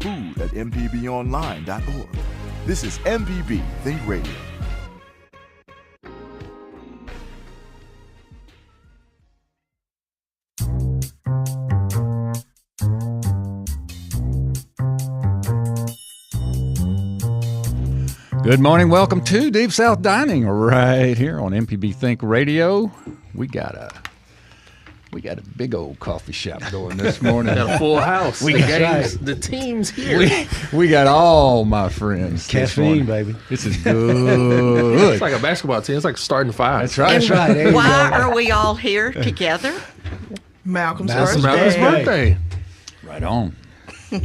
food at mpbonline.org. This is MPB Think Radio. Good morning. Welcome to Deep South Dining right here on MPB Think Radio. We got a big old coffee shop going this morning. Got a full house. The team's here. We got all my friends. Caffeine, baby. This is good. It's like a basketball team. It's like starting five. That's right. That's right. There you Why go. are we all here together? Malcolm's Malcolm's birthday. Right on.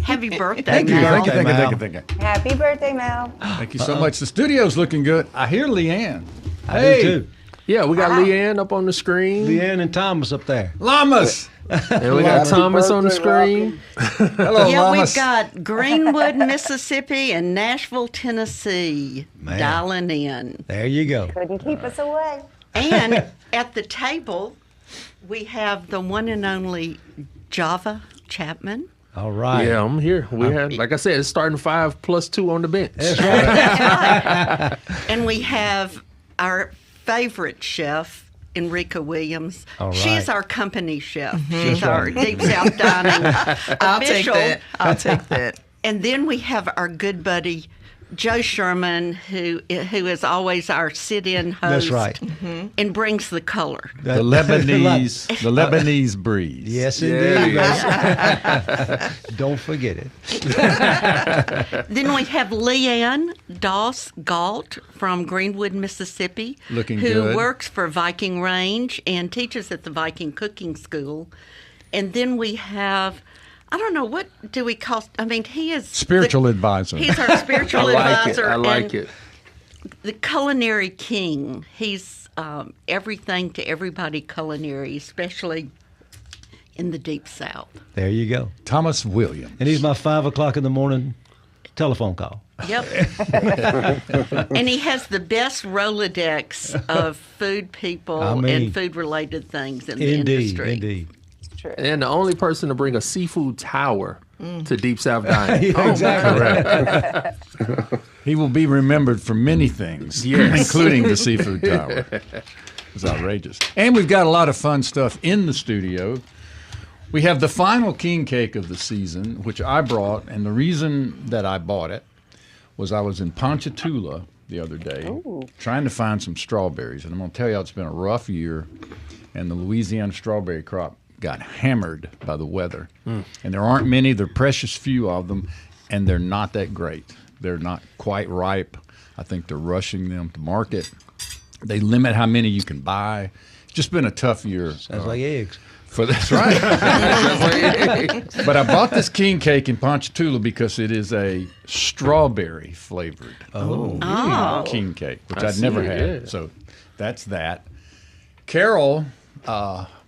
Happy birthday, Thank you. Mal. Thank you. Happy birthday, Mal. Thank you so much. The studio's looking good. I hear LeAnne. I Hey, do too. Yeah, we got LeAnne up on the screen. LeAnne and Thomas up there. Llamas. And we got Thomas on the screen. Hello, Yeah, Llamas. we've got Greenwood, Mississippi, and Nashville, Tennessee Man. dialing in. There you go. Couldn't keep us away. And at the table, we have the one and only Java Chatman. All right. Yeah, I'm here. We had, like I said, it's starting 5 plus 2 on the bench. That's right. And we have our favorite chef, Enrika Williams. All right. She's our company chef. She's our Deep South Dining I'll take official. that. I'll take that. And then we have our good buddy, Joe Sherman, who is always our sit-in host. That's right. And brings the color. The Lebanese breeze. Yes, Yeah. indeed. Don't forget it. Then we have LeAnne Gault from Greenwood, Mississippi, Looking who good. works for Viking Range and teaches at the Viking Cooking School. And then we have, I don't know, what do we call, I mean, he is Spiritual advisor. He's our spiritual I like it. advisor. I like and it. the culinary king. He's everything to everybody culinary, especially in the Deep South. There you go. Thomas Williams. And he's my 5 o'clock in the morning telephone call. Yep. And he has the best Rolodex of food people and food-related things in the industry. Indeed. And the only person to bring a seafood tower to Deep South Dining. Yeah, exactly. Correct. He will be remembered for many things, Yes. including the seafood tower. It's outrageous. And we've got a lot of fun stuff in the studio. We have the final king cake of the season, which I brought, and the reason that I bought it was I was in Ponchatoula the other day trying to find some strawberries. And I'm going to tell you, it's been a rough year, and the Louisiana strawberry crop got hammered by the weather. And there aren't many. There are precious few of them, and they're not that great. They're not quite ripe. I think they're rushing them to market. They limit how many you can buy. It's just been a tough year. Sounds like eggs. That's right. But I bought this king cake in Ponchatoula because it is a strawberry flavored king cake, which I'd never had. yeah. So that's that. Carol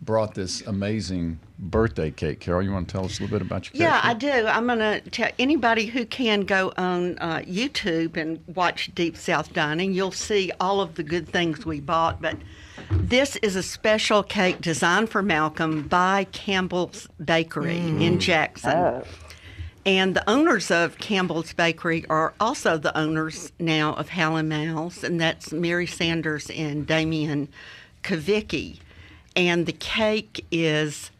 brought this amazing birthday cake. Carol, you want to tell us a little bit about your cake? Yeah, I do. I'm going to tell anybody who can go on YouTube and watch Deep South Dining. You'll see all of the good things we bought, but this is a special cake designed for Malcolm by Campbell's Bakery in Jackson. And the owners of Campbell's Bakery are also the owners now of Hal & Mal's, and that's Mary Sanders and Damian Kavicki. And the cake is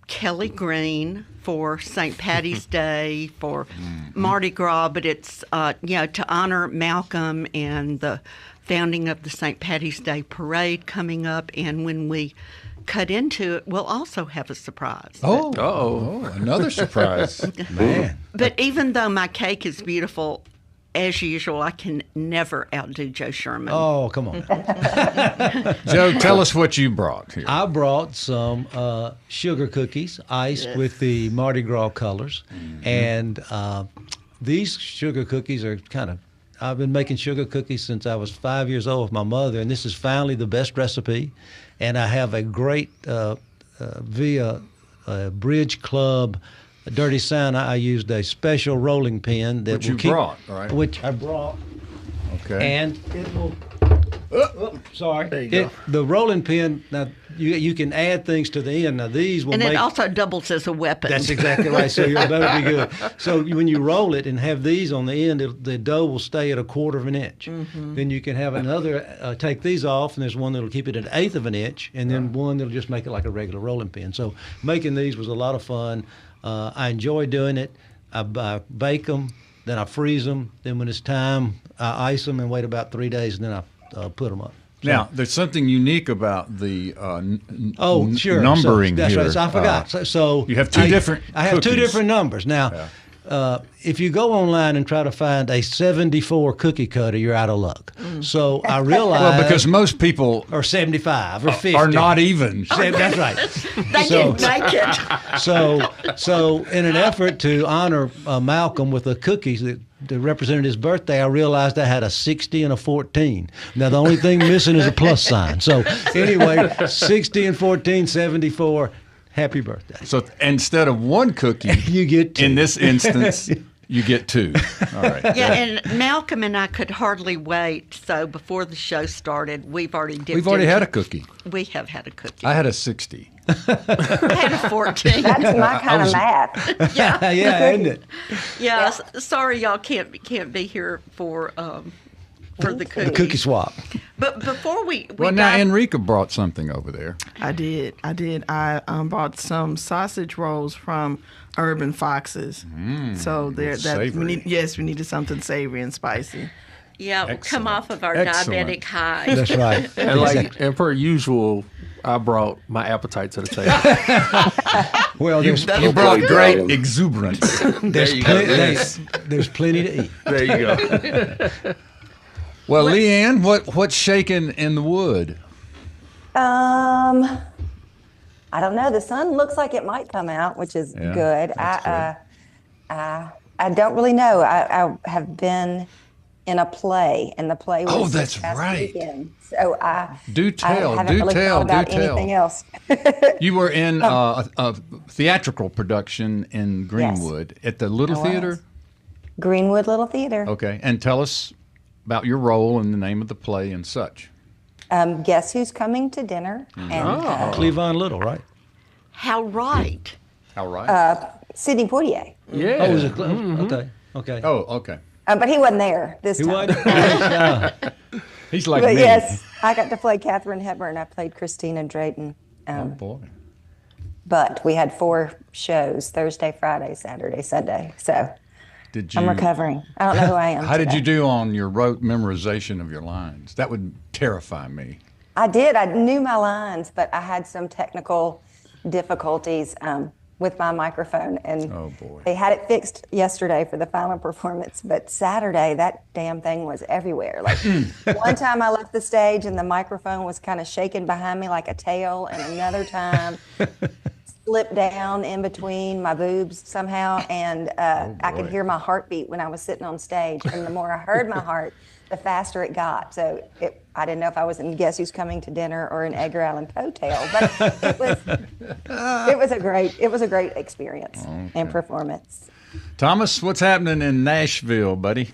Kelly green for St. Patty's Day, for Mardi Gras, but it's to honor Malcolm and the founding of the St. Patty's Day parade coming up. And when we cut into it, we'll also have a surprise. Oh, another surprise. Man. But even though my cake is beautiful, as usual, I can never outdo Joe Sherman. Oh, come on. Joe, tell us what you brought here. I brought some sugar cookies iced with the Mardi Gras colors. And these sugar cookies are I've been making sugar cookies since I was 5 years old with my mother, and this is finally the best recipe. And I have a great, via Bridge Club Dirty Sound, I used a special rolling pin that Which you brought, right? Which I brought. Okay. And it will. Sorry. There you go. The rolling pin. Now, you can add things to the end. Now these will And make it also doubles as a weapon. That's exactly right. So you'll better be good. So when you roll it and have these on the end, the dough will stay at 1/4 of an inch. Then you can have another, take these off, and there's one that'll keep it at 1/8 of an inch, and then one that'll just make it like a regular rolling pin. So making these was a lot of fun. I enjoy doing it. I bake them, then I freeze them. Then when it's time, I ice them and wait about 3 days, and then I put them up. So, Now, there's something unique about the sure. numbering that's here. right. So I forgot. So you have two different I have two cookies. different numbers. Now, if you go online and try to find a 74 cookie cutter, you're out of luck. So I realized... Well, because most people... Or 75 or 50. Are not even. That's right. They didn't make it. So in an effort to honor Malcolm with the cookies that represented his birthday, I realized I had a 60 and a 14. Now, the only thing missing is a plus sign. So anyway, 60 and 14, 74, happy birthday. So instead of one cookie, you get 2. In this instance, you get 2. All right. Yeah, and Malcolm and I could hardly wait. So before the show started, we've already had a cookie. We have had a cookie. I had a 60. I had a 14. That's my kind of math. Yeah, Yeah, isn't it? yeah. Sorry, y'all can't be here for the cookie. The cookie swap. But before we Well, now dive- Enrika brought something over there. I did. I bought some sausage rolls from Urban Foxes. So there, we savory. needed something savory and spicy. yeah, we'll come Excellent. off of our Excellent. diabetic high. That's right. And per usual, I brought my appetite to the table. Well, You brought great exuberance. there's plenty to eat. There you go. Well, LeAnne, what's shaking in the wood? I don't know. The sun looks like it might come out, which is Yeah, good. that's I don't really know. I have been in a play, and the play was Oh, this that's past right. weekend. So Do tell, I haven't do really tell, thought about do tell. anything else. You were in a theatrical production in Greenwood at the Little I was. Theater? Greenwood Little Theater. Okay, and tell us about your role and the name of the play and such. Guess who's coming to dinner? Mm-hmm. And Cleavon Little, right? How right? All right. Sidney Poitier. Yeah. Oh, was it? Okay. Oh, okay. But he wasn't there this Who time. was? He's like But me. yes, I got to play Katharine Hepburn. I played Christina Drayton. Oh, boy. But we had 4 shows: Thursday, Friday, Saturday, Sunday. So Did you? I'm recovering. I don't know who I am. How did you today. do on your rote memorization of your lines? That would terrify me. I did. I knew my lines, but I had some technical difficulties with my microphone, and Oh, boy. they had it fixed yesterday for the final performance. But Saturday, that damn thing was everywhere. Like one time, I left the stage and the microphone was kind of shaking behind me like a tail, and another time. Slipped down in between my boobs somehow, and I could hear my heartbeat when I was sitting on stage. And the more I heard my heart, the faster it got. So I didn't know if I was in Guess Who's Coming to Dinner or in Edgar Allan Poe Tale, but it was a great experience and performance. Thomas, what's happening in Nashville, buddy?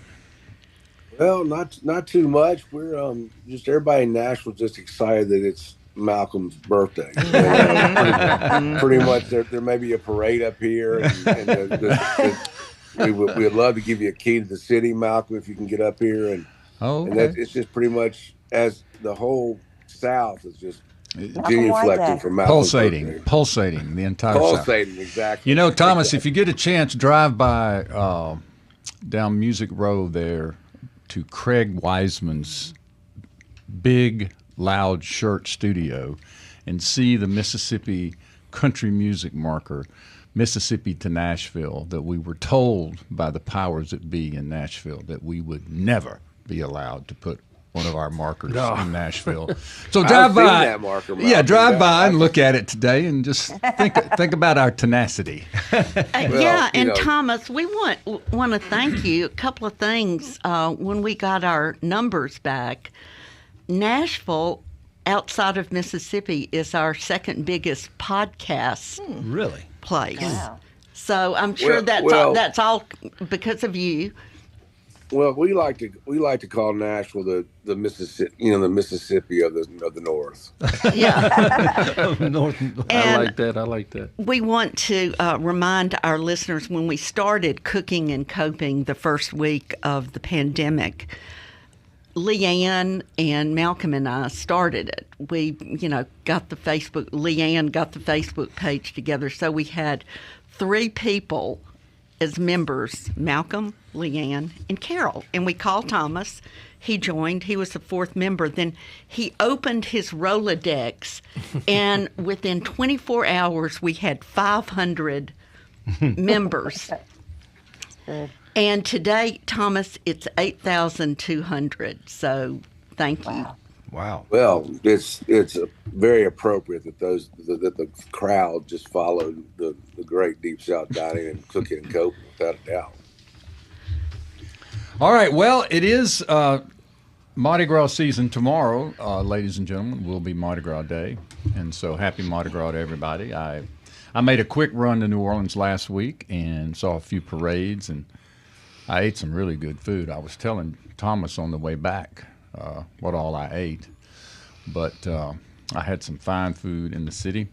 Well, not too much. We're just everybody in Nashville's just excited that it's Malcolm's birthday. Pretty much, there may be a parade up here, and we would love to give you a key to the city, Malcolm, if you can get up here. And it's just pretty much as the whole South is just genuflecting for Malcolm's birthday. Pulsating the entire South. Pulsating, exactly. You know, Thomas, if you get a chance, drive by down Music Row there to Craig Wiseman's big, loud shirt studio and see the Mississippi country music marker, Mississippi to Nashville, that we were told by the powers that be in Nashville that we would never be allowed to put one of our markers in Nashville. So drive I've by. seen that marker, Malcolm. Yeah, drive by and look at it today and just think about our tenacity. And Thomas, we want to thank you. A couple of things. When we got our numbers back, Nashville, outside of Mississippi, is our second biggest podcast Really? place. Wow. So I'm sure that's all because of you. Well, we like to call Nashville the Mississippi, the Mississippi of the North. Yeah. North. I like that. We want to remind our listeners when we started Cooking and Coping the first week of the pandemic, LeAnne and Malcolm and I started it. We, got the LeAnne got the Facebook page together. So we had 3 people as members, Malcolm, LeAnne, and Carol. And we called Thomas. He joined. He was the 4th member. Then he opened his Rolodex, and within 24 hours, we had 500 members. And today, Thomas, it's 8,200. So thank you. Wow. Well, it's very appropriate that the crowd just followed the great Deep South dining and cooking and coping, without a doubt. All right. Well, it is Mardi Gras season tomorrow, ladies and gentlemen. Will be Mardi Gras Day, and so happy Mardi Gras to everybody. I made a quick run to New Orleans last week and saw a few parades, and I ate some really good food. I was telling Thomas on the way back what all I ate, but I had some fine food in the city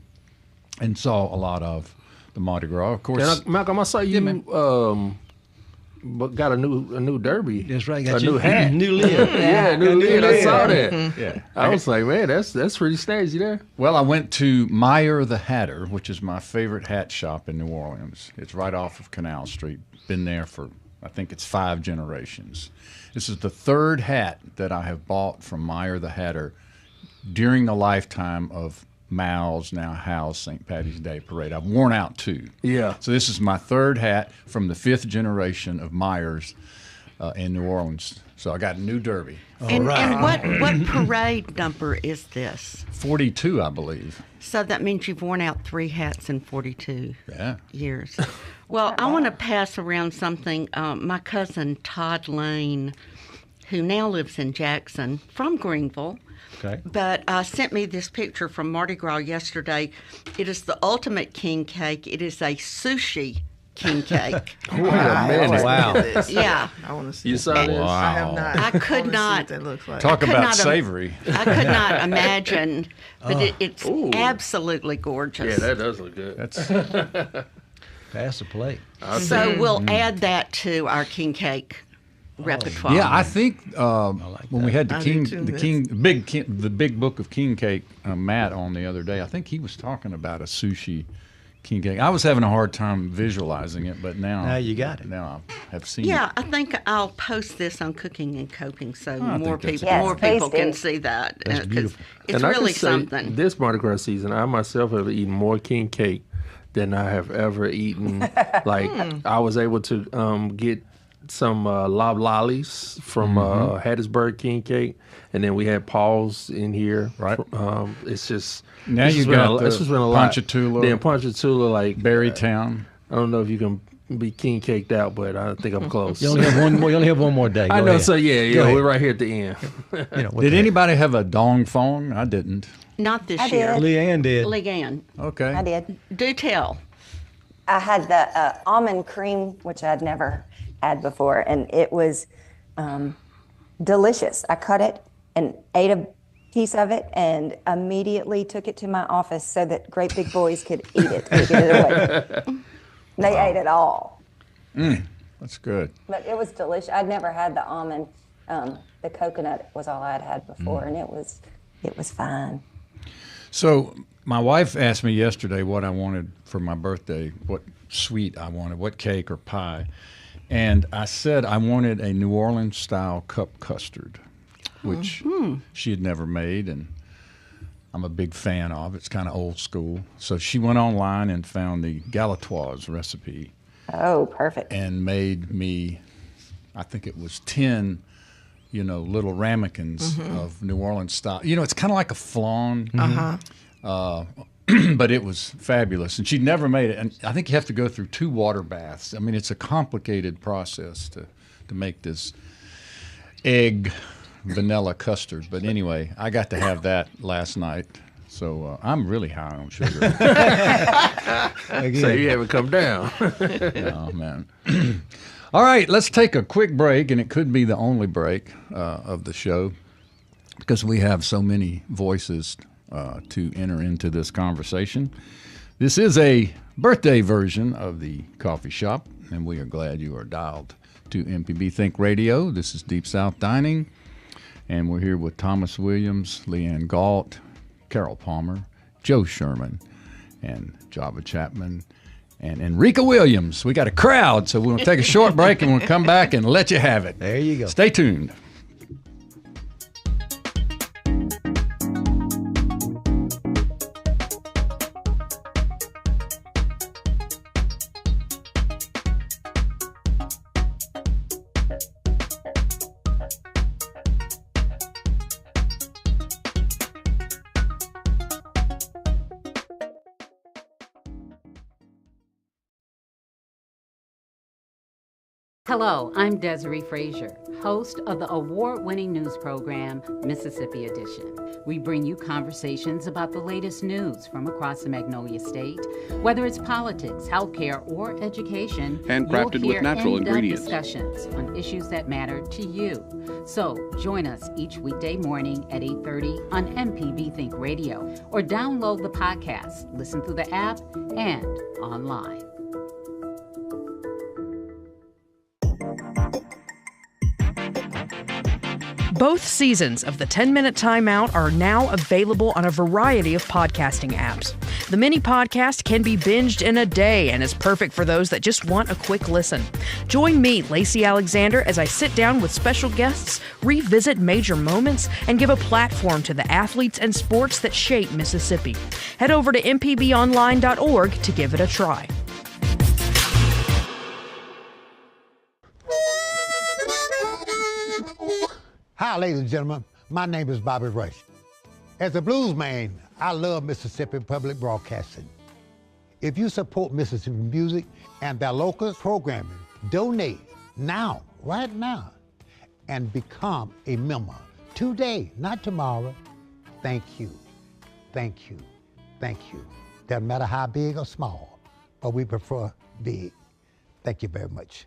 and saw a lot of the Mardi Gras. Of course, Malcolm, I saw you but got a new derby. That's right. A new hat. New lid. Yeah, new lid. I saw that. Yeah. I was like, man, that's pretty snazzy there. Well, I went to Meyer the Hatter, which is my favorite hat shop in New Orleans. It's right off of Canal Street. Been there for, I think it's 5 generations. This is the 3rd hat that I have bought from Meyer the Hatter during the lifetime of Mal's, now Hal's St. Patty's Day Parade. I've worn out 2. Yeah. So this is my 3rd hat from the 5th generation of Meyer's in New Orleans. So I got a new derby. And what parade number is this? 42, I believe. So that means you've worn out 3 hats in 42 Yeah. years. Well, I want to pass around something. My cousin Todd Lane, who now lives in Jackson, from Greenville, but sent me this picture from Mardi Gras yesterday. It is the ultimate king cake. It is a sushi king cake. Wow. Yeah. I want to see. You saw this? I have not. I could wanna see not. what that looks like. Talk could about not savory. I could not imagine, but it's absolutely gorgeous. Yeah, that does look good. That's Pass the plate. So we'll add that to our king cake repertoire. Yeah, I think when we had the I do too. the big book of king cake Matt on the other day, I think he was talking about a sushi king cake. I was having a hard time visualizing it, but now you got it. Now I have seen Yeah, it. I think I'll post this on Cooking and Coping so I more think that's people Yes, more please people do. can see that. That's 'Cause beautiful. it's And I can really say something. This Mardi Gras season, I myself have eaten more king cake than I have ever eaten. Like I was able to get some lob lollies from Hattiesburg king cake, and then we had Paul's in here. Right. It's just Now it's you just been got it's the just been a lot. Ponchatoula. Then Ponchatoula, like Berrytown. I don't know if you can be king caked out, but I think I'm close. You only have one more. You only have one more day. I Go know. ahead. So Go yeah, ahead. we're right here at the end. Did anybody have a dong fong? I didn't. Not this I year. did. LeAnne did. LeAnne, Okay. I did. do tell. I had the almond cream, which I'd never had before, and it was delicious. I cut it and ate a piece of it and immediately took it to my office so that great big boys could eat it and get it away. They ate it all. That's good. But it was delicious. I'd never had the almond. The coconut was all I'd had before, and it was fine. So my wife asked me yesterday what I wanted for my birthday, what sweet I wanted, what cake or pie. And I said I wanted a New Orleans style cup custard, which she had never made, and I'm a big fan of. It's kind of old school. So she went online and found the Galatoire's recipe Oh, perfect. and made me, I think it was 10, little ramekins of New Orleans style. It's kind of like a flan. But it was fabulous, and she'd never made it. And I think you have to go through 2 water baths. I mean, it's a complicated process to make this egg vanilla custard. But anyway, I got to have that last night, so I'm really high on sugar. So you haven't come down. Oh man! All right, let's take a quick break, and it could be the only break of the show because we have so many voices to enter into this conversation. This is a birthday version of the coffee shop, and we are glad you are dialed to MPB Think Radio. This is Deep South Dining, and we're here with Thomas Williams, LeAnne Gault, Carol Palmer, Joe Sherman, and Java Chatman, and Enrika Williams. We got a crowd, so we're going to take a short break, and we'll come back and let you have it. There you go. Stay tuned. Hello, I'm Desiree Frazier, host of the award-winning news program, Mississippi Edition. We bring you conversations about the latest news from across the Magnolia State. Whether it's politics, healthcare, or education, handcrafted with natural ingredients. Discussions on issues that matter to you. So join us each weekday morning at 8:30 on MPB Think Radio, or download the podcast, listen through the app, and online. Both seasons of the 10-Minute Timeout are now available on a variety of podcasting apps. The mini podcast can be binged in a day and is perfect for those that just want a quick listen. Join me, Lacey Alexander, as I sit down with special guests, revisit major moments, and give a platform to the athletes and sports that shape Mississippi. Head over to mpbonline.org to give it a try. Hi, ladies and gentlemen. My name is Bobby Rush. As a blues man, I love Mississippi Public Broadcasting. If you support Mississippi music and their local programming, donate now, right now, and become a member today, not tomorrow. Thank you, thank you, thank you. Doesn't matter how big or small, but we prefer big. Thank you very much.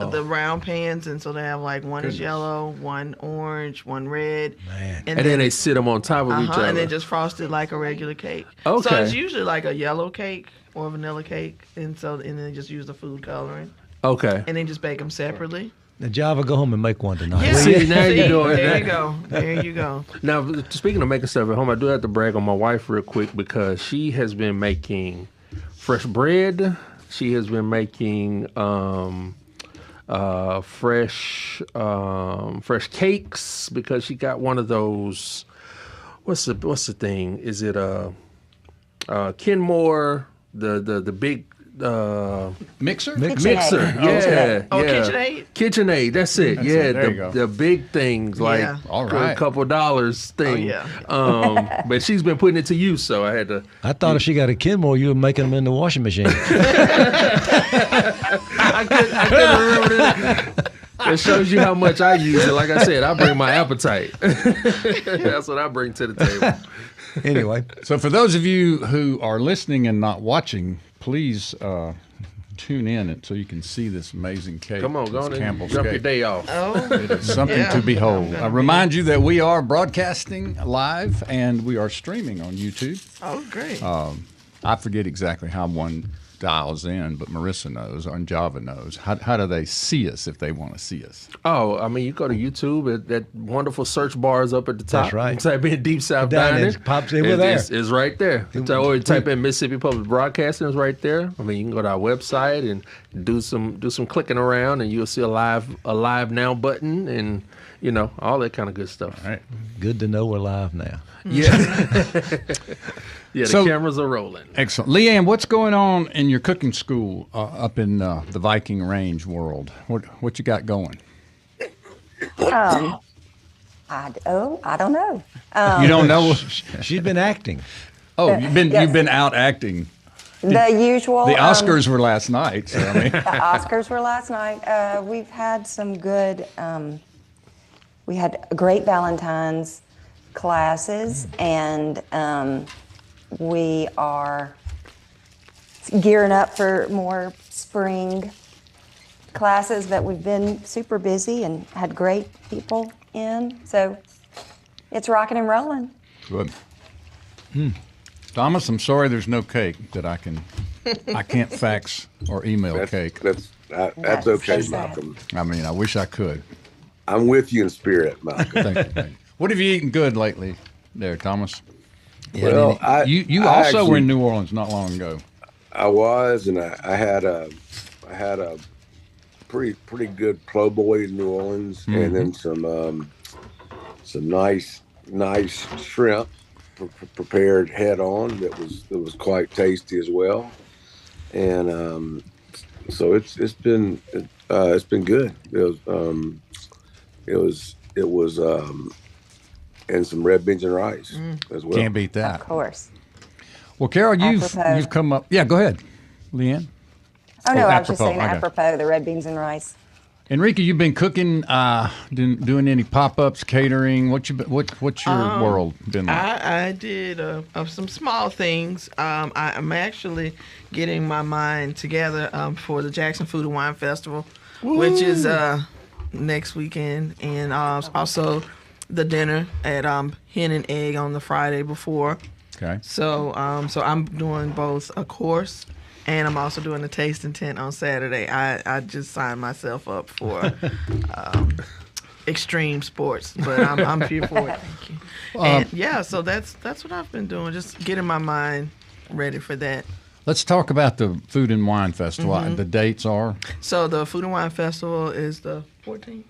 The round pans, and so they have like one is yellow, one orange, one red. Man. And then they sit them on top of each other. And then just frosted like a regular cake. Okay. So it's usually like a yellow cake or a vanilla cake, and then they just use the food coloring. Okay. And then just bake them separately. Now, Java, go home and make one tonight. Yeah. See, now you're doing there that. you go. There you go. Now, speaking of making stuff at home, I do have to brag on my wife real quick because she has been making fresh bread. She has been making fresh cakes because she got one of those. What's the thing? Is it Kenmore, the big mixer? Mixer. Yeah. Oh, yeah. KitchenAid? KitchenAid, that's it. Yeah, there you go. the big things like All right. a couple $dollars thing. Oh, yeah. But she's been putting it to use, so I had to. I thought if she got a Kenmore, you were making them in the washing machine. I couldn't remember that. It shows you how much I use it. Like I said, I bring my appetite. That's what I bring to the table. Anyway. So for those of you who are listening and not watching, please tune in so you can see this amazing cake. Come on, go on and Campbell's jump cake. your day off. Oh. It is something to behold. I remind you that we are broadcasting live and we are streaming on YouTube. Oh, great. I forget exactly how one dials in, but Marissa knows, and Java knows. How do they see us if they want to see us? Oh, I mean, you go to YouTube. That wonderful search bar is up at the top. That's right. Type in Deep South Dining. It pops in with there. It's right there. Or type in Mississippi Public Broadcasting. It's right there. I mean, you can go to our website and do some clicking around, and you'll see a live now button, and all that kind of good stuff. All right. Good to know we're live now. Yeah. Yeah, the cameras are rolling. Excellent. LeAnne, what's going on in your cooking school up in the Viking Range world? What you got going? I don't know. You don't know? She's been acting. Oh, you've been out acting. The usual. The Oscars were last night. So, I mean. The Oscars were last night. We've had some good. We had great Valentine's classes, and we are gearing up for more spring classes, but we've been super busy and had great people in. So it's rocking and rolling. Good. Thomas, I'm sorry there's no cake that I can't fax or email cake. That's okay, Malcolm. I mean, I wish I could. I'm with you in spirit, Malcolm. Thank you. What have you eaten good lately there, Thomas? Well, you also were in New Orleans not long ago. I was, and I had a pretty good po' boy in New Orleans, and then some nice shrimp prepared head on that was quite tasty as well, and so it's been good. It was and some red beans and rice as well. Can't beat that. Of course. Well, Carol, you've come up. Yeah, go ahead, LeAnne. Oh no, I was just saying apropos the red beans and rice. Enrika, you've been cooking, doing any pop-ups, catering. What's your world been like? I did some small things. I'm actually getting my mind together for the Jackson Food and Wine Festival, which is next weekend, and also the dinner at Hen and Egg on the Friday before. Okay. So I'm doing both a course, and I'm also doing a taste and tent on Saturday. I just signed myself up for extreme sports, but I'm here for it. Thank you. And yeah, so that's what I've been doing, just getting my mind ready for that. Let's talk about the Food and Wine Festival. The dates are? So the Food and Wine Festival is the 14th.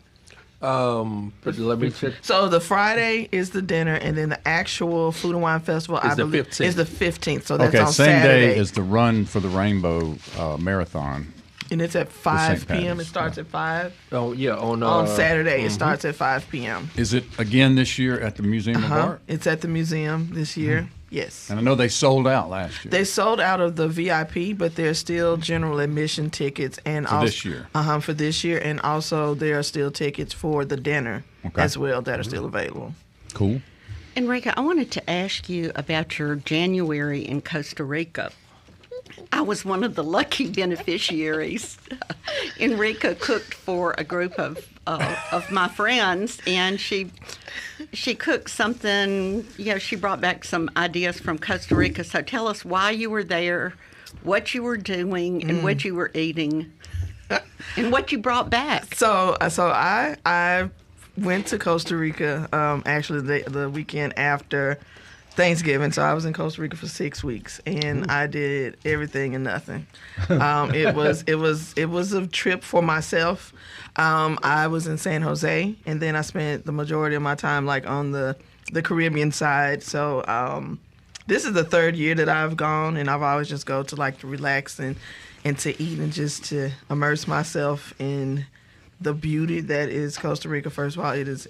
But let me check. So the Friday is the dinner, and then the actual Food and Wine Festival is the 15th. So that's on same Saturday. day is the Run for the Rainbow marathon. And it's at 5 p.m. It starts at 5. Oh, yeah. On Saturday, it starts at 5 p.m. Is it again this year at the Museum of Art? It's at the museum this year. Yes. And I know they sold out last year. They sold out of the VIP, but there's still general admission tickets this year. For this year, and also there are still tickets for the dinner as well that are still available. Cool. Enrika, I wanted to ask you about your January in Costa Rica. I was one of the lucky beneficiaries. Enrika cooked for a group of my friends, and she cooked something. She brought back some ideas from Costa Rica. So tell us why you were there, what you were doing, and what you were eating, and what you brought back. So I went to Costa Rica actually the weekend after Thanksgiving. So I was in Costa Rica for 6 weeks, and I did everything and nothing. It was a trip for myself. I was in San Jose, and then I spent the majority of my time on the Caribbean side. So this is the third year that I've gone, and I've always just go to to relax and to eat and just to immerse myself in the beauty that is Costa Rica. First of all, it is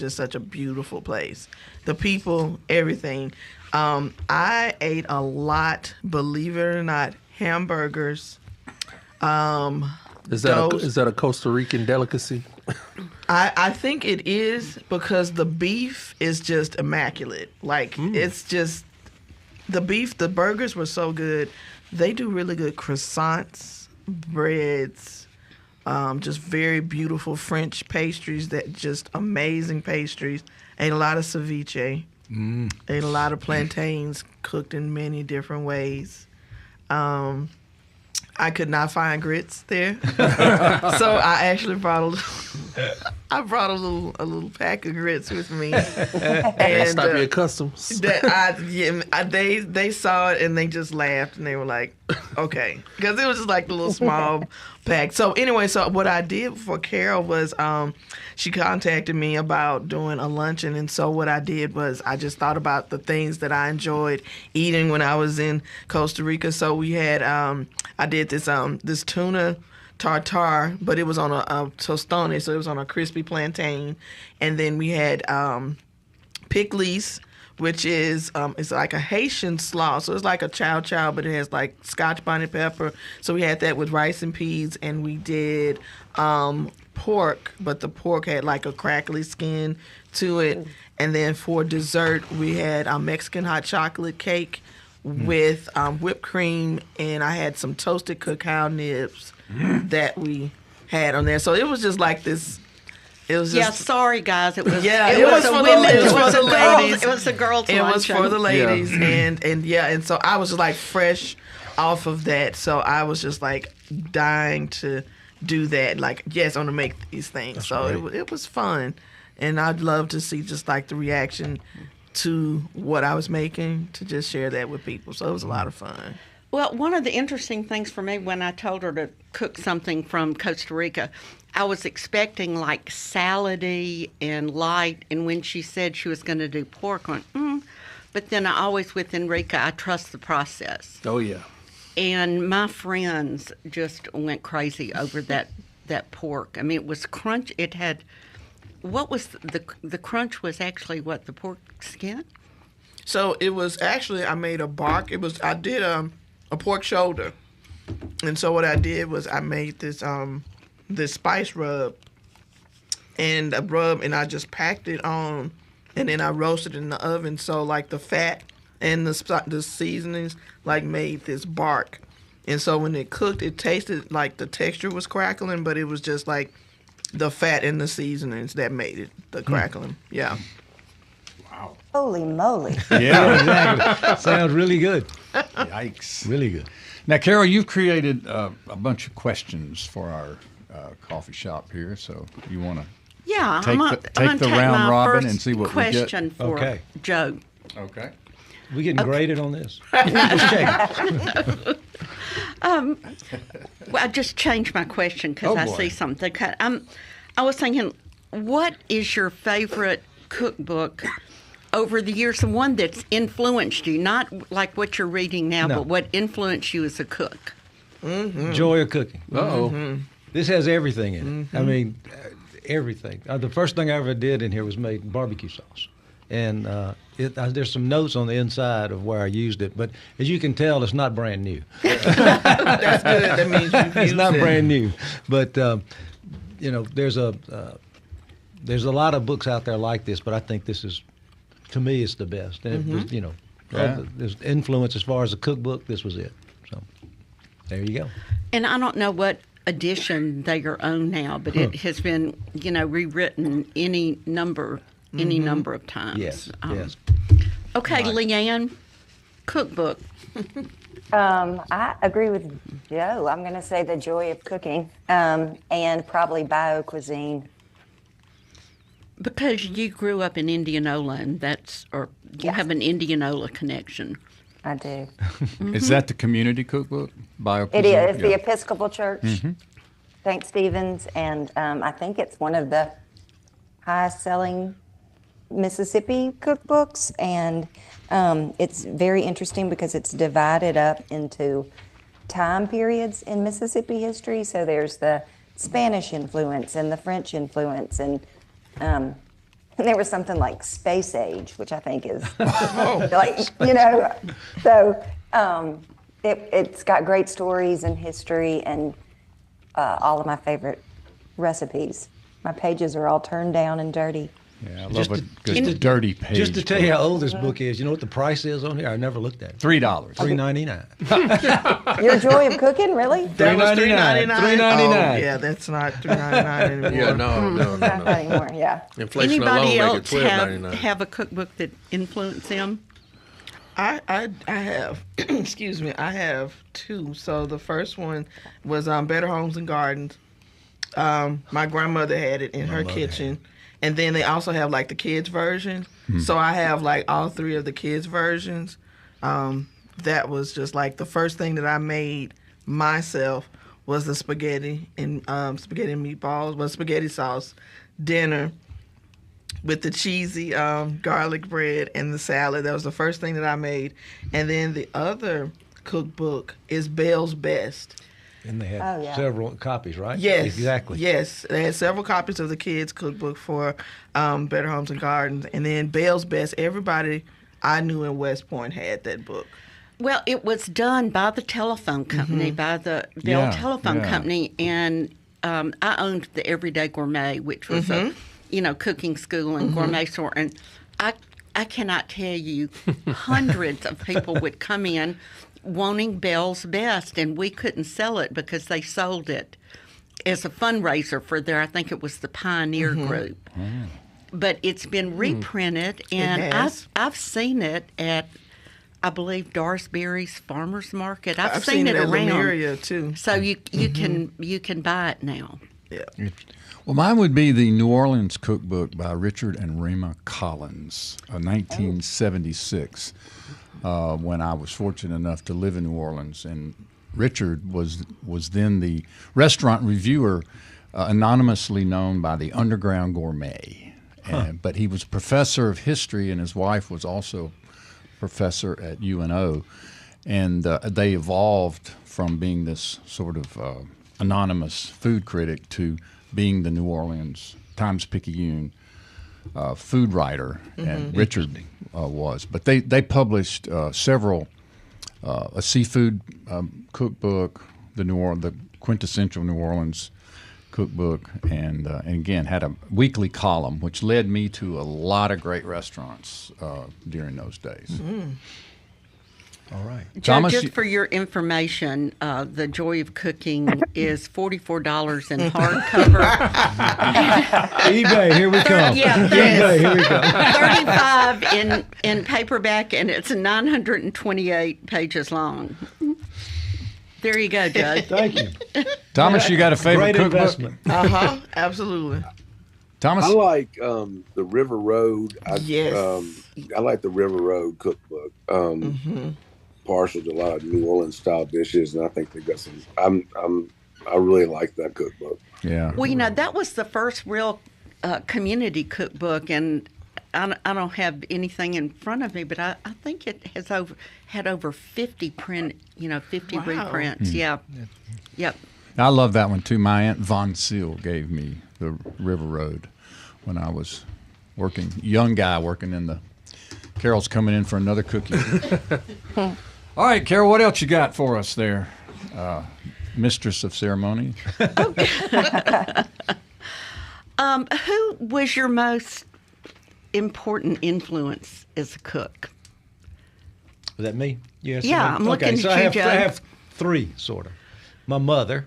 just such a beautiful place. The people, everything. I ate a lot, believe it or not, hamburgers. Is that a Costa Rican delicacy? I think it is, because the beef is just immaculate. It's just the beef. The burgers were so good. They do really good croissants, breads. Just very beautiful French pastries, that just amazing pastries. Ate a lot of ceviche. Ate a lot of plantains cooked in many different ways. I could not find grits there, so I actually brought a little pack of grits with me. And stop your customs. They saw it and they just laughed and they were like, okay, because it was just like the little small pack. So anyway, so what I did for Carol was she contacted me about doing a luncheon, and so what I did was I just thought about the things that I enjoyed eating when I was in Costa Rica. So we had I did this tuna tartare, but it was on a tostone, so it was on a crispy plantain, and then we had pickles, which is it's like a Haitian slaw, so it's like a chow chow, but it has like Scotch bonnet pepper. So we had that with rice and peas, and we did pork, but the pork had like a crackly skin to it. And then for dessert, we had a Mexican hot chocolate cake with whipped cream, and I had some toasted cacao nibs that we had on there. So it was just like this. It was just, sorry guys, it was for the ladies. It was the girls' It was luncheon. for the ladies, and so I was just like fresh off of that. So I was just like dying to do that. Like, yes, I want to make these things. That's so right. It was fun, and I'd love to see just like the reaction to what I was making, to just share that with people. So it was a lot of fun. Well, one of the interesting things for me when I told her to cook something from Costa Rica, I was expecting like salady and light, and when she said she was going to do pork, I went, But then I always, with Enrika, I trust the process. Oh, yeah. And my friends just went crazy over that pork. I mean, it was crunch. It had, what was the crunch was actually what, the pork skin? So it was actually, I made a bark. I did a pork shoulder. And so what I did was I made this spice rub, and I just packed it on, and then I roasted it in the oven. So like the fat and the seasonings like made this bark. And so when it cooked, it tasted like the texture was crackling, but it was just like the fat and the seasonings that made it the crackling. Yeah. Wow. Holy moly. Yeah, exactly. Sounds really good. Yikes. Really good. Now, Carol, you've created a bunch of questions for our coffee shop here, so you want to take the round robin and see what we get? Question for Joe. Okay. We getting graded on this? Just checking. Well, I just changed my question because I see something. I was thinking, what is your favorite cookbook over the years, the one that's influenced you, not like what you're reading now, but what influenced you as a cook? Mm-hmm. Joy of cooking. Uh-oh. Mm-hmm. This has everything in it. I mean, everything. The first thing I ever did in here was make barbecue sauce. And there's some notes on the inside of where I used it, but as you can tell, it's not brand new. That's good. That means you've it's used not it. brand new, but there's a lot of books out there like this, but I think this is, to me, it's the best. And there's influence as far as a cookbook. This was it. So there you go. And I don't know what edition they are on now, but it has been rewritten any number of times. Yes. Yes. Okay, right. LeAnne, cookbook. I agree with Joe. I'm going to say The Joy of Cooking, and probably BioCuisine. Because you grew up in Indianola, and you have an Indianola connection. I do. Is that the community cookbook? BioCuisine? It is. The Episcopal Church, St. Stephen's, and I think it's one of the highest-selling Mississippi cookbooks, and it's very interesting because it's divided up into time periods in Mississippi history. So there's the Spanish influence and the French influence, and there was something like Space Age, which I think is So it's got great stories and history and all of my favorite recipes. My pages are all turned down and dirty. Yeah, I love a good dirty page. Just to tell you how old this book is, you know what the price is on here? I never looked at it. $3. $3.99. Your Joy of Cooking, really? That was $3.99. $3.99. Oh, yeah, that's not $3.99 anymore. Yeah, no. Not anymore, yeah. Inflation Anybody alone else make it $12.99. have a cookbook that influenced them? I have, excuse me, I have two. So the first one was Better Homes and Gardens. My grandmother had it in her kitchen. And then they also have like the kids version. So I have like all three of the kids versions. That was just like the first thing that I made myself was the spaghetti and meatballs, spaghetti sauce dinner with the cheesy garlic bread and the salad. That was the first thing that I made. And then the other cookbook is Belle's Best. And they had several copies, right? Yes. Exactly. Yes. They had several copies of the kids' cookbook for Better Homes and Gardens. And then Belle's Best, everybody I knew in West Point had that book. Well, it was done by the telephone company, by the Bell Telephone Company. And I owned the Everyday Gourmet, which was a cooking school and gourmet store. And I cannot tell you, hundreds of people would come in wanting Belle's Best, and we couldn't sell it because they sold it as a fundraiser for I think it was the Pioneer Group. But it's been reprinted, and I've seen it at, I believe, Dorsberry's Farmers Market. I've seen it around. At Lemuria, too. So you can buy it now. Yeah. Well, mine would be the New Orleans Cookbook by Richard and Rema Collins, 1976. When I was fortunate enough to live in New Orleans, and Richard was then the restaurant reviewer, anonymously known by the Underground Gourmet. But he was a professor of history, and his wife was also a professor at UNO, and they evolved from being this sort of anonymous food critic to being the New Orleans Times-Picayune food writer, and Richard was. But they published several, a seafood cookbook, the quintessential New Orleans cookbook, and again had a weekly column, which led me to a lot of great restaurants during those days. All right. Joe, Thomas, just for your information, The Joy of Cooking is $44 in hardcover. eBay, here we come. Yeah, eBay, here we come. 35 in paperback, and it's 928 pages long. There you go, Joe. Thank you. Thomas, you got a favorite Great cookbook? investment. Absolutely. Thomas? I like the River Road. I like the River Road cookbook. Partial to a lot of New Orleans style dishes, and I think they've got some. I really like that cookbook. Yeah. Well, that was the first real community cookbook, and I don't have anything in front of me, but I think it has had over 50 reprints. Yeah. Yep. I love that one too. My Aunt Von Seal gave me the River Road when I was young guy working in the. Carol's coming in for another cookie. All right, Carol, what else you got for us there, Mistress of Ceremony? Who was your most important influence as a cook? Was that me? Yes. Yeah, I'm looking at so you, Joe. I have three, sort of. My mother,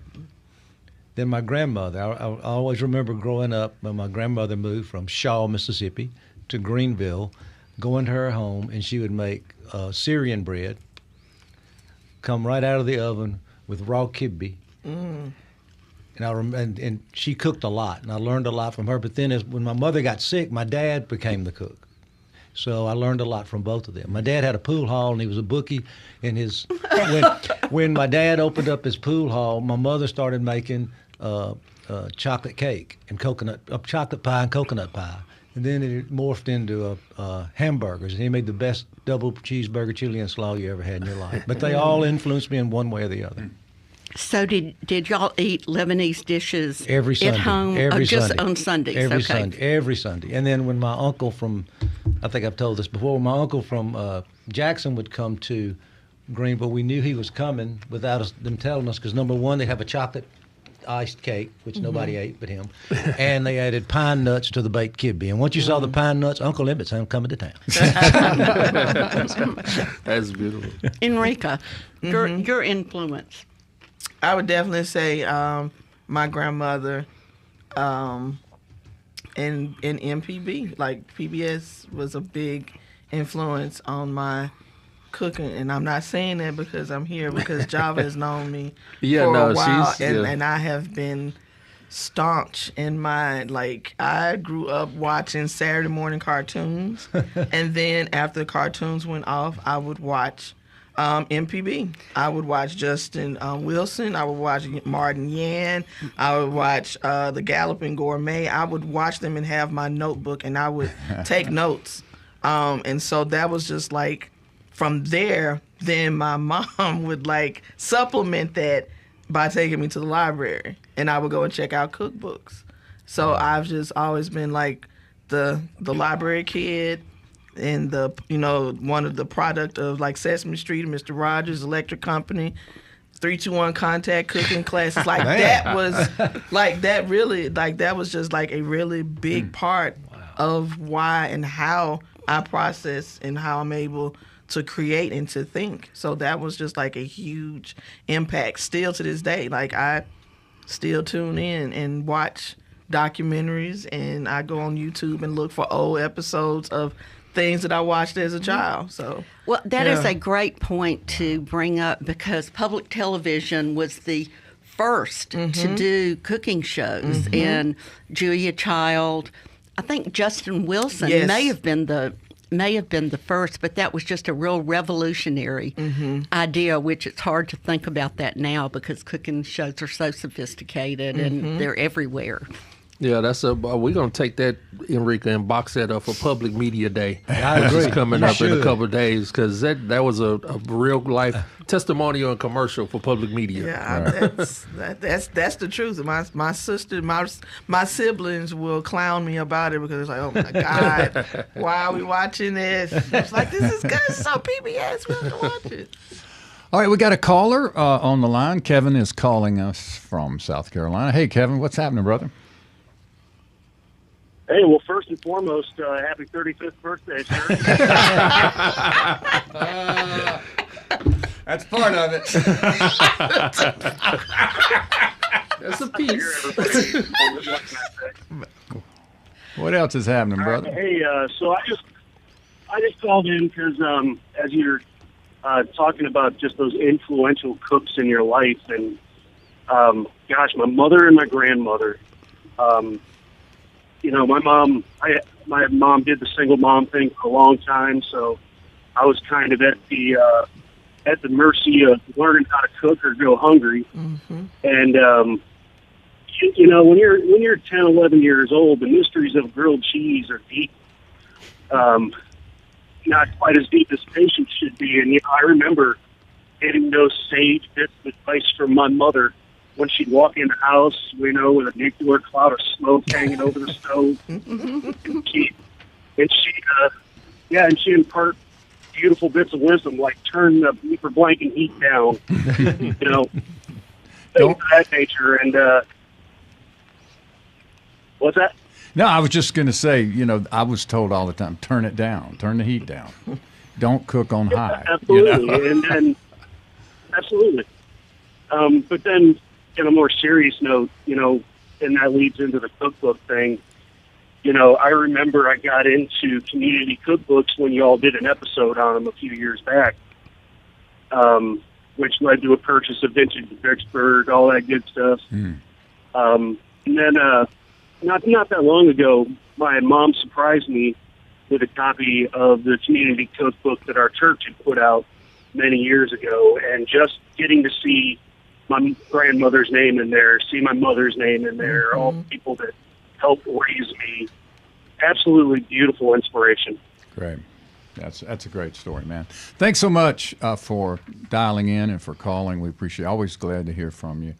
then my grandmother. I always remember growing up when my grandmother moved from Shaw, Mississippi, to Greenville, going to her home, and she would make Syrian bread, come right out of the oven with raw kibbe. And and she cooked a lot, and I learned a lot from her. But then when my mother got sick, my dad became the cook. So I learned a lot from both of them. My dad had a pool hall, and he was a bookie. And when my dad opened up his pool hall, my mother started making chocolate cake and chocolate pie and coconut pie. And then it morphed into hamburgers, and he made the best double cheeseburger, chili and slaw you ever had in your life. But they all influenced me in one way or the other. So did y'all eat Lebanese dishes every Sunday, at home, every just Sunday. on Sundays? Every Sunday, every Sunday. And then when my uncle I think I've told this before, when my uncle from Jackson would come to Greenville, we knew he was coming without them telling us, because number one, they have a chocolate iced cake, which nobody ate but him, and they added pine nuts to the baked kidney. And once you saw the pine nuts, Uncle Emmett's coming to town. That's beautiful. Enrika, your influence. I would definitely say my grandmother and MPB. Like, PBS was a big influence on my cooking, and I'm not saying that because I'm here, because Java has known me for a while, and I have been staunch in my, like, I grew up watching Saturday morning cartoons, and then after the cartoons went off, I would watch MPB. I would watch Justin Wilson. I would watch Martin Yan. I would watch The Galloping Gourmet. I would watch them and have my notebook, and I would take notes. And so that was just like, from there, then my mom would like supplement that by taking me to the library, and I would go and check out cookbooks. So I've just always been like the library kid, and one of the product of like Sesame Street and Mr. Rogers' Electric Company, 3-2-1 contact cooking classes. Like that was like that really like that was just like a really big part of why and how I process and how I'm able to create and to think. So that was just like a huge impact. Still to this day, like I still tune in and watch documentaries, and I go on YouTube and look for old episodes of things that I watched as a child. So that is a great point to bring up, because public television was the first to do cooking shows, and Julia Child, I think Justin Wilson may have been the first, but that was just a real revolutionary idea, which it's hard to think about that now because cooking shows are so sophisticated and they're everywhere. Yeah, we're going to take that, Enrika, and box that up for Public Media Day. I agree. Which is coming up in a couple of days, because that was a real life testimonial and commercial for public media. Yeah, that's the truth. My sister, my siblings will clown me about it because it's like, oh my God, why are we watching this? It's like, this is good. It's so PBS. We have to watch it. All right, we got a caller on the line. Kevin is calling us from South Carolina. Hey, Kevin, what's happening, brother? Hey, well, first and foremost, happy 35th birthday, sir. That's part of it. That's a piece. What else is happening, brother? Hey, so I just called in because as you're talking about just those influential cooks in your life, and gosh, my mother and my grandmother. My mom did the single mom thing for a long time, so I was kind of at the mercy of learning how to cook or go hungry. And when you're 10, 11 years old, the mysteries of grilled cheese are deep. Not quite as deep as patience should be. And I remember getting those sage bits of advice from my mother when she'd walk in the house, with a nuclear cloud of smoke hanging over the stove. and she'd impart beautiful bits of wisdom, like turn the beeper blanket heat down, things of that nature. And what's that? No, I was just going to say, I was told all the time, turn it down, turn the heat down. Don't cook on high. Absolutely. Absolutely. But then, in a more serious note, and that leads into the cookbook thing. I remember I got into community cookbooks when you all did an episode on them a few years back, which led to a purchase of Vintage Vicksburg, all that good stuff. And then not that long ago, my mom surprised me with a copy of the community cookbook that our church had put out many years ago, and just getting to see my grandmother's name in there, see my mother's name in there, all the people that helped raise me. Absolutely beautiful inspiration. Great. That's a great story, man. Thanks so much for dialing in and for calling. We appreciate it. Always glad to hear from you.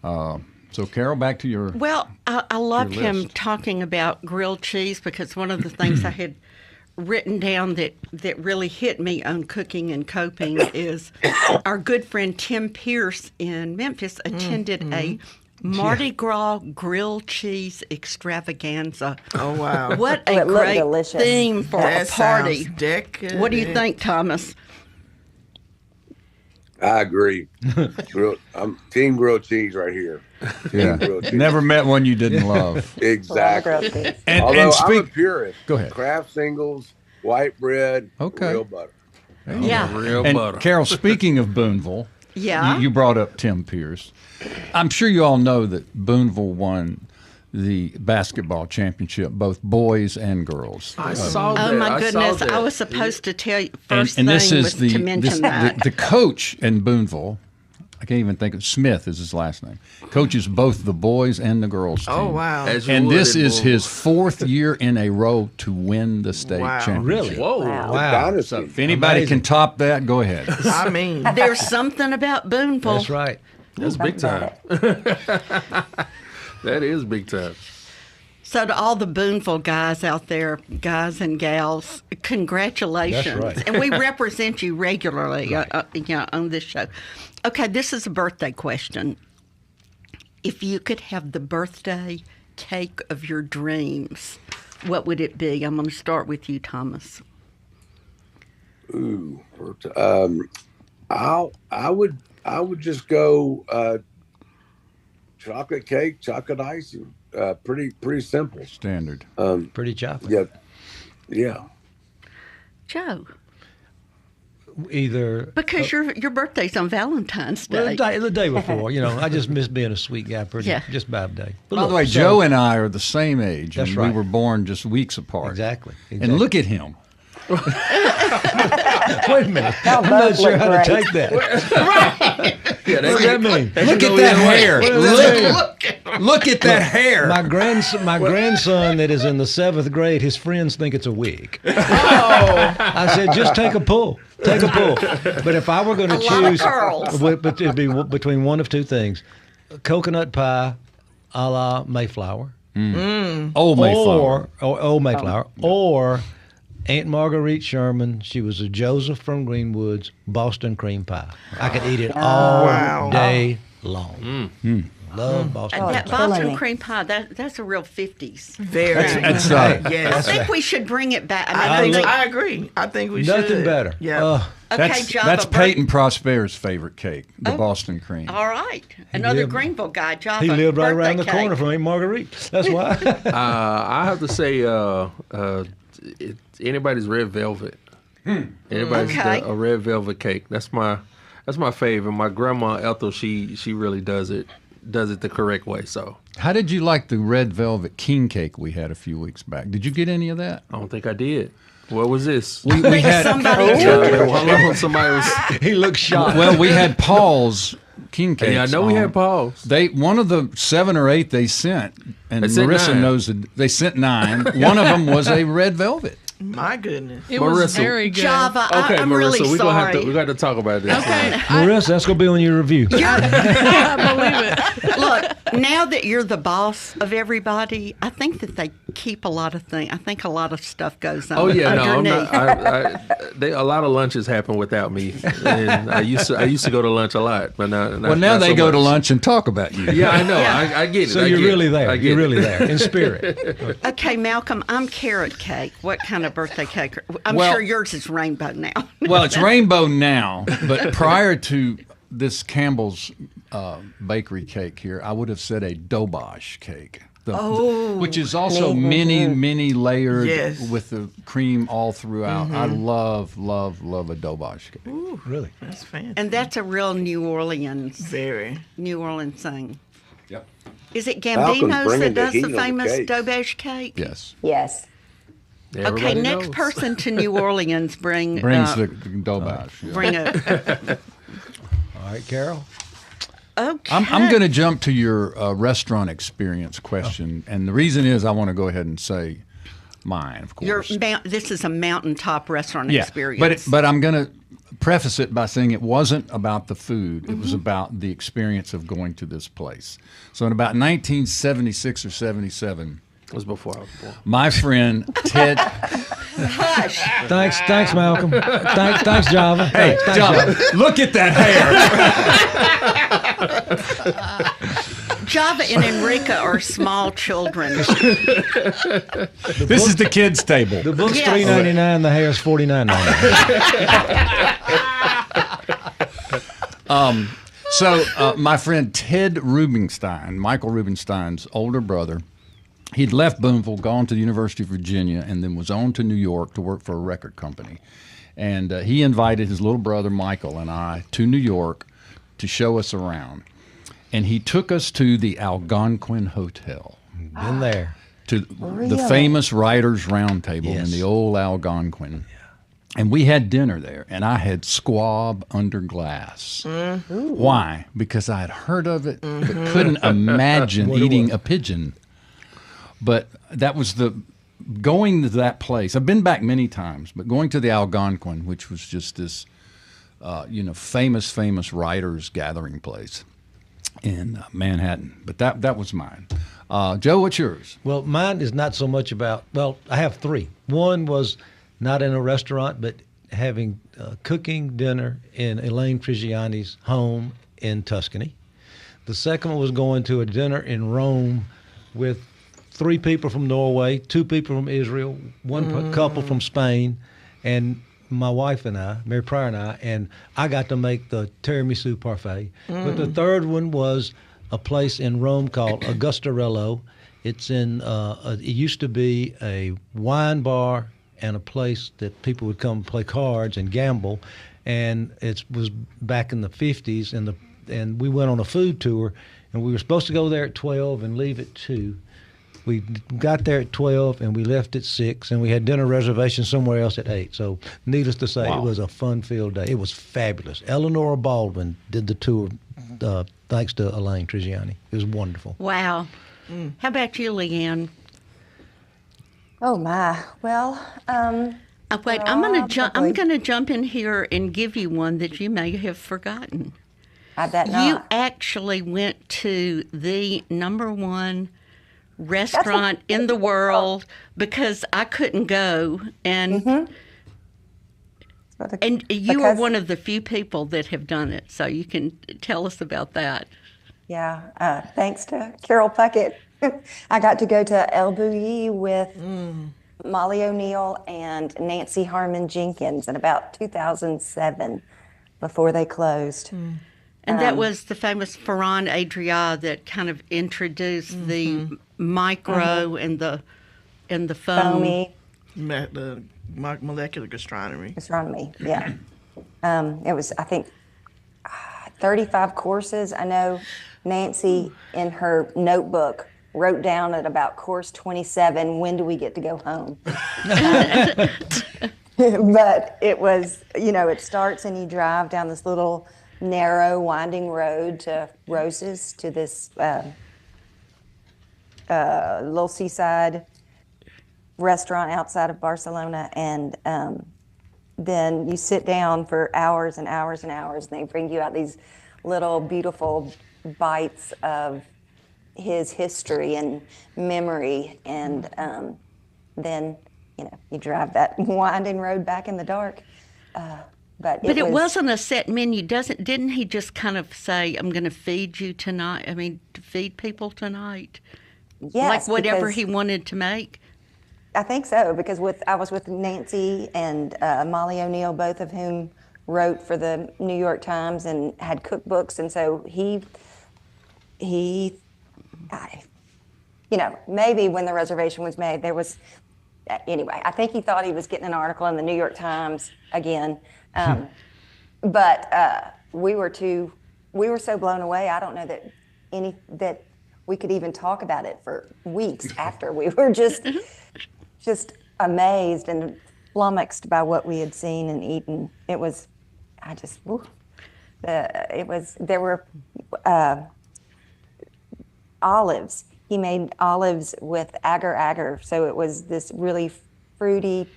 So, Carol, back to your Well, I love him talking about grilled cheese, because one of the things I had written down that really hit me on cooking and coping is our good friend Tim Pierce in Memphis attended a Mardi Gras grilled cheese extravaganza. Oh, wow. What a It looked great delicious. theme for That a party. sounds decadent. What do you think, Thomas? I agree. I'm team grilled cheese right here. Team grilled cheese. Never met one you didn't love. Exactly. And, Although and I'm a purist. Go ahead. Kraft singles, white bread, real butter. Yeah. Real And butter. Carol, speaking of Boonville, Yeah. you brought up Tim Pierce. I'm sure you all know that Boonville won the basketball championship, both boys and girls. I saw that. Oh my I saw goodness! that. I was supposed to tell you And first thing this is was the to mention that. the coach in Boonville. I can't even think of Smith is his last name. Coaches both the boys and the girls team. Oh, wow. As you And would this in is Louisville. his 4th year in a row to win the state Wow. championship. Really? Whoa. Wow. So if anybody can top that, go ahead. I mean, There's something about Boonville. That's right. That's big time. That is big time. So to all the Boonville guys out there, guys and gals, congratulations! That's right. And we represent you regularly, on this show. Okay, this is a birthday question. If you could have the birthday cake of your dreams, what would it be? I'm going to start with you, Thomas. Ooh, I would just go chocolate cake, chocolate icing. Pretty simple. Standard. Pretty chocolate. Yeah. Joe, Either because your birthday's on Valentine's Day. well, the day before, I just miss being a sweet guy just by the day. But By look, the way, so- Joe and I are the same age, That's and right. we were born just weeks apart. Exactly. And look at him. Wait a minute. Y'all I'm not both sure look how to great. take that. Yeah, What does that mean? Look at that hair. What does that mean? Look at that hair. My grandson that is in the 7th grade, his friends think it's a wig. oh, I said, just take a pull. Take a pull. But if I were going to A lot of choose, curls. but it'd be between one of two things: coconut pie, a la Mayflower, Old Mayflower. or Old Mayflower, or Aunt Marguerite Sherman. She was a Joseph from Greenwood's Boston cream pie. I could eat it all Wow. day long. Love Boston cream That pie. Boston killing me. cream pie, that's a real 50s. very. That's yes. I think we should bring it back. I agree. I think we should. Nothing better. Yeah. Okay, Java. That's Peyton Prosper's favorite cake, the Boston cream. All right. Another lived- Greenville guy, Java. He lived right birthday around the cake. corner from Aunt Marguerite. That's why. I have to say, anybody's red velvet. Anybody's Okay. a red velvet cake. That's my favorite. My grandma Ethel, she really does it the correct way. So How did you like the red velvet king cake we had a few weeks back? Did you get any of that? I don't think I did. What was this? We had Somebody Somebody was. He looked shocked. well, we had Paul's king cakes. Yeah, I know we had Paul's. One of the 7 or 8 they sent, and They sent Marissa 9. knows that they sent 9. One of them was a red velvet. My goodness. It was Marissa. very good. Java, Okay, I'm Marissa, really we sorry. got to talk about this. Okay. Marissa, that's going to be on your review. I believe it. Look, now that you're the boss of everybody, I think that they keep a lot of things. I think a lot of stuff goes on Oh yeah, no, I'm underneath. not. A lot of lunches happen without me, and I used to go to lunch a lot, but now Now they so go to much. lunch and talk about you. Yeah, I know. I get it. So I you're get really it. there. I get You're it. really there in spirit. Okay, Malcolm, I'm carrot cake. What kind of birthday cake? I'm Well- sure yours is rainbow now. Well, it's rainbow now, but prior to this Campbell's bakery cake here, I would have said a dobosh cake. Which is also many layered Yes. with the cream all throughout. I love a dobosh cake. Ooh, Really? that's fancy. And that's a real New Orleans Very. thing. Yep. Is it Malcolm's Gambino's bringing that the does heat the on the famous cake. dobosh cake? Yes. Yes. Okay, Everybody next knows. person to New Orleans Brings the dobosh. yeah. bring a. All right, Carol. Okay. I'm going to jump to your restaurant experience question, and the reason is I want to go ahead and say mine, of course. This is a mountaintop restaurant Yeah, experience. but I'm going to preface it by saying it wasn't about the food. It was about the experience of going to this place. So in about 1976 or 77, It was before I was born. my friend Ted. Hush. Thanks, Malcolm. Thanks, Java. Hey, Thanks, John, look at that hair. Java and Enrika are small children. This is the kids' table. The book's Yes. $3.99. The hair's $49.99. So my friend Ted Rubenstein, Michael Rubenstein's older brother, he'd left Boonville, gone to the University of Virginia, and then was on to New York to work for a record company. And he invited his little brother Michael and I to New York to show us around. And he took us to the Algonquin Hotel. Been there. To Really? the famous Writers' Roundtable Yes. in the old Algonquin. And we had dinner there, and I had squab under glass. Why? Because I had heard of it, but couldn't imagine eating a pigeon. But that was going to that place. I've been back many times, but going to the Algonquin, which was just this, famous writers gathering place in Manhattan. But that was mine. Joe, what's yours? Well, mine is not so much about, I have three. One was not in a restaurant, but having cooking dinner in Elaine Trigiani's home in Tuscany. The second one was going to a dinner in Rome with 3 people from Norway, 2 people from Israel, one couple from Spain, and my wife and I, Mary Pryor and I got to make the tiramisu parfait. But the third one was a place in Rome called Augustarello. It's in, it used to be a wine bar and a place that people would come play cards and gamble. And it was back in the 50s, and we went on a food tour, and we were supposed to go there at 12 and leave at 2. We got there at 12 and we left at 6, and we had dinner reservations somewhere else at 8. So needless to say, It was a fun-filled day. It was fabulous. Eleanor Baldwin did the tour thanks to Elaine Trigiani. It was wonderful. Wow. How about you, LeAnne? Oh my. Well, Wait, I'm gonna jump in here and give you one that you may have forgotten. I bet not. You actually went to the #1 restaurant in the world because I couldn't go, and you are one of the few people that have done it. So you can tell us about that. Yeah, thanks to Carol Puckett, I got to go to El Bulli with Molly O'Neill and Nancy Harmon Jenkins in about 2007, before they closed. And that was the famous Ferran Adrià that kind of introduced the micro and the foamy. The molecular gastronomy. Gastronomy, yeah. It was, I think, 35 courses. I know Nancy, in her notebook, wrote down at about course 27, when do we get to go home? But it was, it starts and you drive down this little narrow, winding road to Roses, to this little seaside restaurant outside of Barcelona, and then you sit down for hours and hours and hours, and they bring you out these little beautiful bites of his history and memory, and then you drive that winding road back in the dark. But it wasn't a set menu. Didn't he just kind of say, "I'm going to feed you tonight"? I mean, to feed people tonight. Yes, like whatever he wanted to make. I think so, because I was with Nancy and Molly O'Neill, both of whom wrote for the New York Times and had cookbooks, and so he maybe when the reservation was made, there was, anyway, I think he thought he was getting an article in the New York Times again. But we were so blown away. I don't know that we could even talk about it for weeks after. We were just amazed and flummoxed by what we had seen and eaten. It was, there were olives. He made olives with agar-agar, so it was this really fruity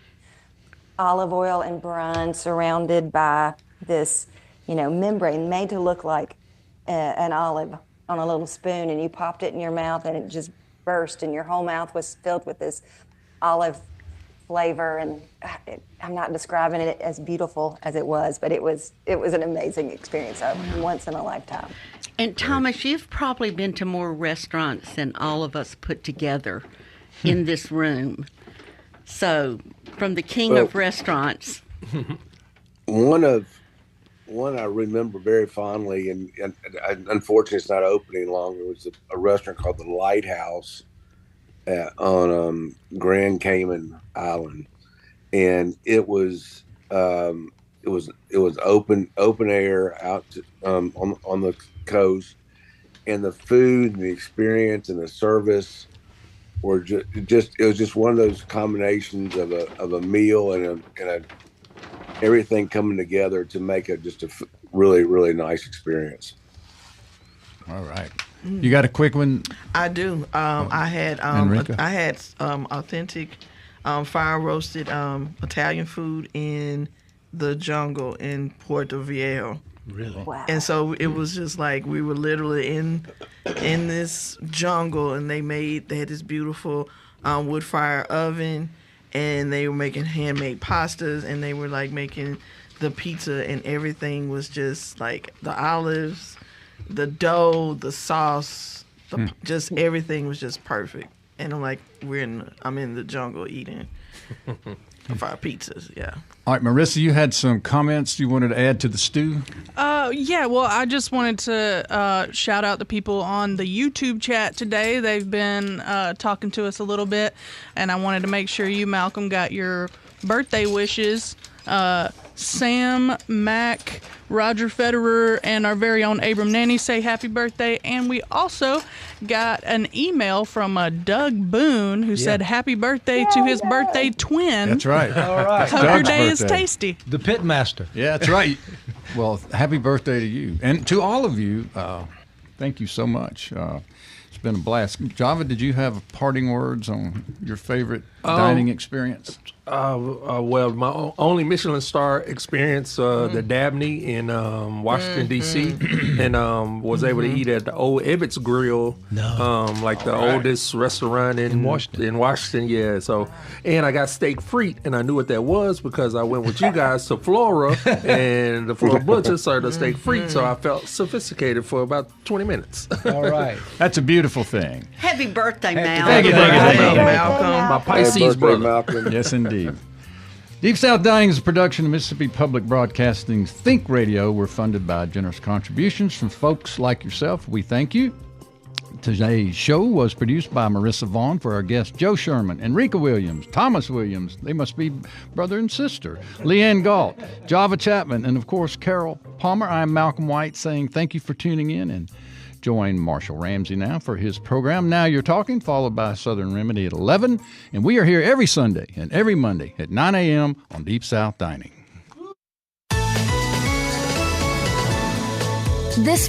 olive oil and brine surrounded by this, membrane made to look like an olive on a little spoon, and you popped it in your mouth and it just burst, and your whole mouth was filled with this olive flavor, and I'm not describing it as beautiful as it was, but it was an amazing experience, once in a lifetime. And Thomas, you've probably been to more restaurants than all of us put together in this room. So, from the king of restaurants. One I remember very fondly, and unfortunately it's not open any longer, was a restaurant called the Lighthouse on Grand Cayman Island, and it was open air out to, on the coast, and the food and the experience and the service were just it was just one of those combinations of a meal and a everything coming together to make it just a really, really nice experience. All right. You got a quick one? I do. I had authentic fire roasted Italian food in the jungle in Puerto Viejo. Really? Wow. And so it was just like we were literally in this jungle, and they had this beautiful wood fire oven, and they were making handmade pastas, and they were like making the pizza, and everything was just like the olives, the dough, the sauce, just everything was just perfect. And I'm like, I'm in the jungle eating fire pizzas. Yeah. All right, Marissa, you had some comments you wanted to add to the stew? Yeah, well, I just wanted to shout out the people on the YouTube chat today. They've been talking to us a little bit, and I wanted to make sure you, Malcolm, got your birthday wishes. Sam, Mac, Roger Federer, and our very own Abram Nanny say happy birthday. And we also got an email from Doug Boone who said happy birthday to his birthday twin. That's right. All right. Hope your day is tasty. The pit master. Yeah, that's right. Well, happy birthday to you. And to all of you, thank you so much. It's been a blast. Java, did you have parting words on your favorite dining experience? Well, my only Michelin star experience, the Dabney in Washington, D.C., and was able to eat at the old Ibbott's Grill, like the oldest restaurant in Washington, yeah. So, and I got steak frite, and I knew what that was because I went with you guys to Flora, and the Flora Butcher served a steak frite, so I felt sophisticated for about 20 minutes. All right. That's a beautiful thing. Happy birthday, Mal. Thank you, Malcolm. My Pisces brother. Malcolm. Yes, indeed. Deep South Dining is a production of Mississippi Public Broadcasting's Think Radio. We're funded by generous contributions from folks like yourself. We thank you. Today's show was produced by Marissa Vaughn for our guests Joe Sherman, Enrika Williams, Thomas Williams, they must be brother and sister, LeAnne Gault, Java Chatman, and of course Carol Palmer. I'm Malcolm White saying thank you for tuning in, and join Marshall Ramsey now for his program, Now You're Talking, followed by Southern Remedy at 11. And we are here every Sunday and every Monday at 9 a.m. on Deep South Dining. This